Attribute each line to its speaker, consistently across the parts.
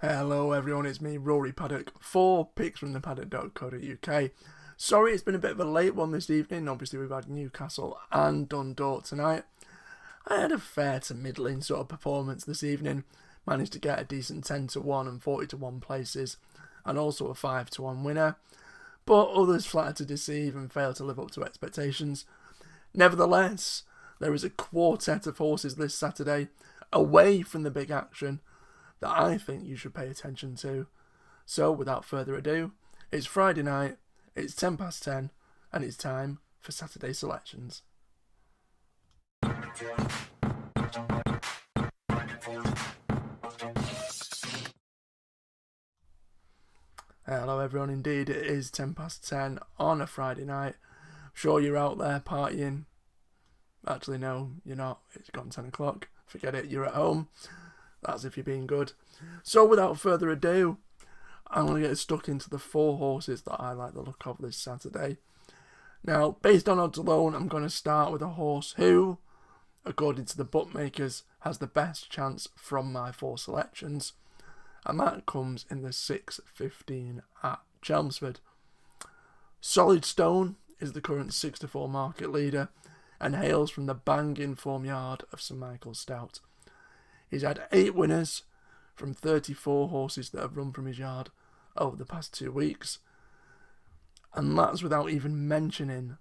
Speaker 1: Hello everyone, it's me, Rory Paddock, for picks from the paddock.co.uk. Sorry it's been a bit of a late one this evening. Obviously we've had Newcastle and Dundalk tonight. I had a fair to middling sort of performance this evening. Managed to get a decent 10-1 and 40-1 places, and also a 5-1 winner. But others flattered to deceive and failed to live up to expectations. Nevertheless, there is a quartet of horses this Saturday, away from the big action, that I think you should pay attention to. So, without further ado, it's Friday night, it's 10 past 10, and it's time for Saturday selections. Hello everyone, indeed it is 10 past 10 on a Friday night. I'm sure you're out there partying. Actually no, you're not, it's gone 10 o'clock, forget it, you're at home. That's if you're being good. So without further ado, I'm going to get stuck into the 4 horses that I like the look of this Saturday. Now, based on odds alone, I'm going to start with a horse who, according to the bookmakers, has the best chance from my 4 selections. And that comes in the 6.15 at Chelmsford. Solid Stone is the current 6-4 market leader and hails from the bang-in form yard of St Michael's Stout. He's had 8 winners from 34 horses that have run from his yard over the past 2 weeks. And that's without even mentioning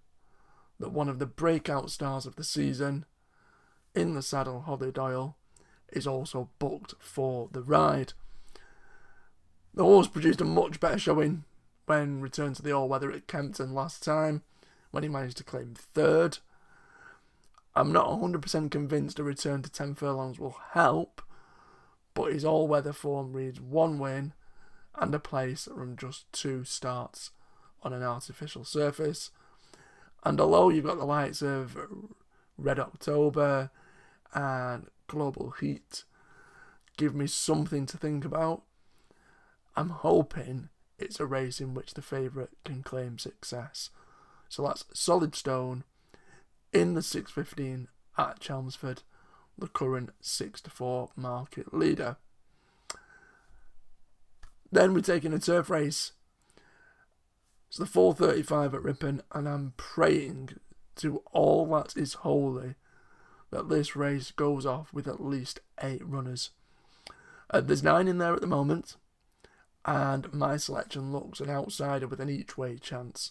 Speaker 1: that one of the breakout stars of the season, in the saddle, Holly Doyle, is also booked for the ride. The horse produced a much better showing when returned to the all-weather at Kempton last time, when he managed to claim 3rd. I'm not 100% convinced a return to 10 furlongs will help, but his all-weather form reads 1 win and a place from just 2 starts on an artificial surface. And although you've got the likes of Red October and Global Heat give me something to think about, I'm hoping it's a race in which the favourite can claim success. So that's Solid Stone in the 6.15 at Chelmsford, the current 6-4 market leader. Then we're taking a turf race. It's the 4.35 at Ripon, and I'm praying to all that is holy that this race goes off with at least 8 runners. There's 9 in there at the moment, and my selection looks an outsider with an each-way chance.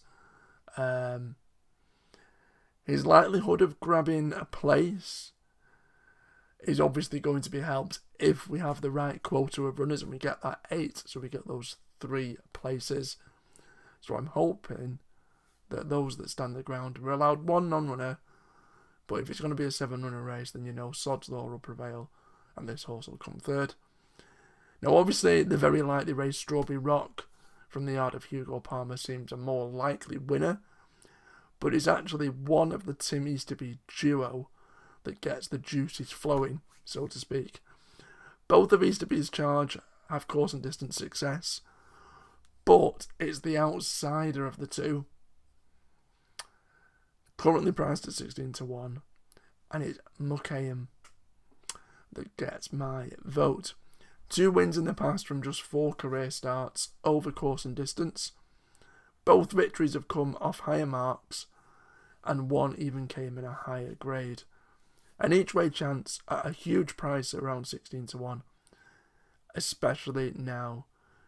Speaker 1: His likelihood of grabbing a place is obviously going to be helped if we have the right quota of runners and we get that 8, so we get those 3 places. So I'm hoping that those that stand the ground, we're allowed 1 non-runner, but if it's going to be a 7-runner race, then you know Sod's Law will prevail and this horse will come 3rd. Now obviously the very lightly raced Strawberry Rock from the yard of Hugo Palmer seems a more likely winner, but it's actually one of the Tim Easterby duo that gets the juices flowing, so to speak. Both of Easterby's charge have course and distance success, but it's the outsider of the 2. Currently priced at 16-1, and it's Muckayham that gets my vote. 2 wins in the past from just 4 career starts over course and distance. Both victories have come off higher marks, and 1 even came in a higher grade. An each-way chance at a huge price around 16-1, especially now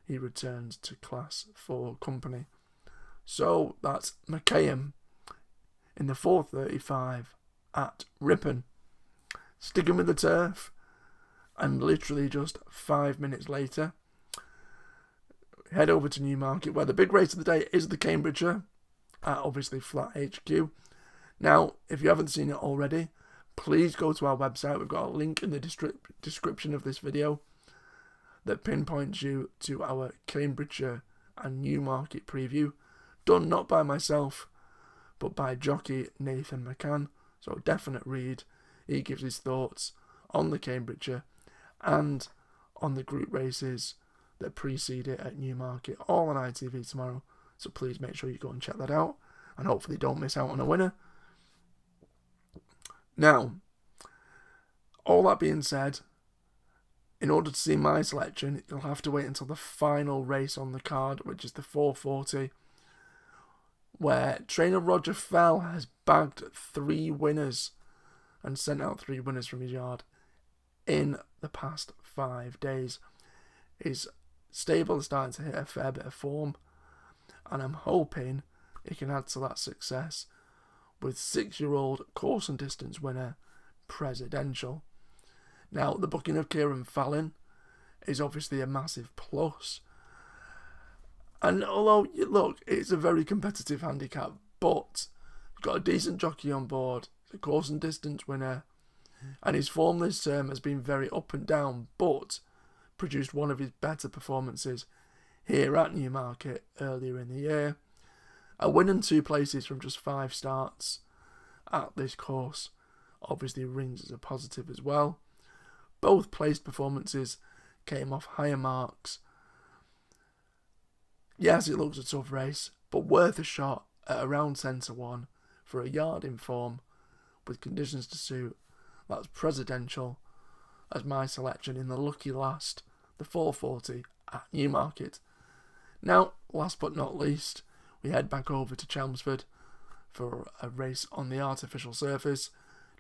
Speaker 1: he returns to Class 4 company. So that's Muckayham in the 4.35 at Ripon. Sticking with the turf, and literally just 5 minutes later, head over to Newmarket, where the big race of the day is the Cambridgeshire at obviously Flat HQ. Now, if you haven't seen it already, please go to our website. We've got a link in the description of this video that pinpoints you to our Cambridgeshire and Newmarket preview, done not by myself, but by jockey Nathan McCann. So definite read. He gives his thoughts on the Cambridgeshire and on the group races that precede it at Newmarket, all on ITV tomorrow. So please make sure you go and check that out, and hopefully don't miss out on a winner. Now, all that being said, In order to see my selection, you'll have to wait until the final race on the card, which is the 440, where trainer Roger Fell has bagged 3 winners and sent out 3 winners from his yard in the past 5 days. His stable is starting to hit a fair bit of form, and I'm hoping he can add to that success with 6-year-old course and distance winner Presidential. Now, the booking of Kieran Fallon is obviously a massive plus. And although, look, it's a very competitive handicap, but he's got a decent jockey on board, a course and distance winner, and his form this term has been very up and down, but produced one of his better performances here at Newmarket earlier in the year. A win and 2 places from just 5 starts at this course obviously rings as a positive as well. Both placed performances came off higher marks. Yes, it looks a tough race, but worth a shot at around 10-1 for a yard in form with conditions to suit. That's Presidential as my selection in the lucky last, the 440 at Newmarket. Now, last but not least, we head back over to Chelmsford for a race on the artificial surface.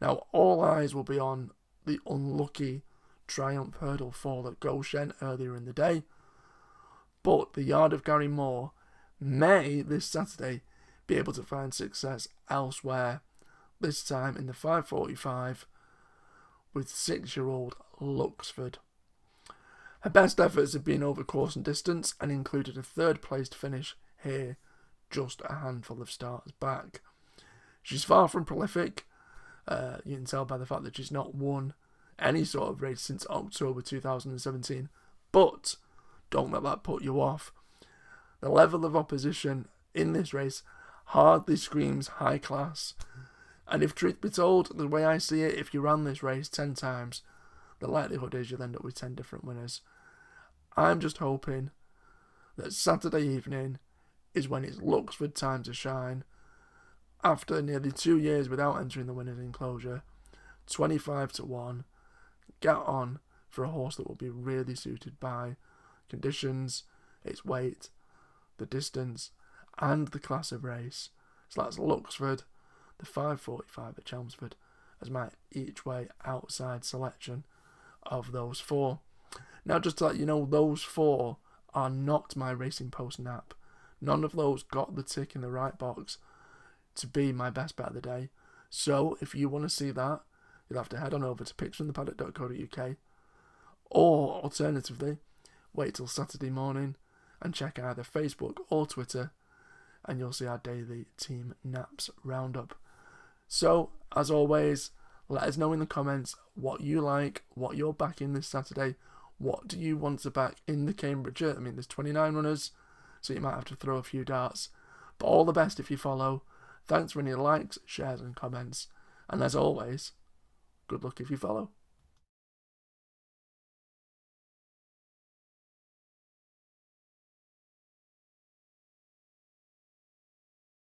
Speaker 1: Now, all eyes will be on the unlucky Triumph Hurdle fall at Goshen earlier in the day, but the yard of Gary Moore may this Saturday be able to find success elsewhere, this time in the 5:45 with 6-year-old Luxford. Her best efforts have been over course and distance and included a 3rd placed finish here, just a handful of starts back. She's far from prolific. You can tell by the fact that she's not won any sort of race since October 2017, but don't let that put you off. The level of opposition in this race hardly screams high class, and if truth be told, the way I see it, if you ran this race 10 times, the likelihood is you'll end up with 10 different winners. I'm just hoping that Saturday evening is when it's Luxford time to shine. After nearly 2 years without entering the winner's enclosure, 25-1, get on for a horse that will be really suited by conditions, its weight, the distance, and the class of race. So that's Luxford, the 5:45 at Chelmsford, as my each way outside selection of those 4. Now, just to let you know, those 4 are not my Racing Post nap. None of those got the tick in the right box to be my best bet of the day. So, if you want to see that, you'll have to head on over to picksfromthepaddock.co.uk, or alternatively, wait till Saturday morning and check either Facebook or Twitter, and you'll see our daily team naps roundup. So, as always, let us know in the comments what you like, what you're backing this Saturday. What do you want to back in the Cambridgeshire? I mean, there's 29 runners, so you might have to throw a few darts. But all the best if you follow. Thanks for any likes, shares and comments. And as always, good luck if you follow.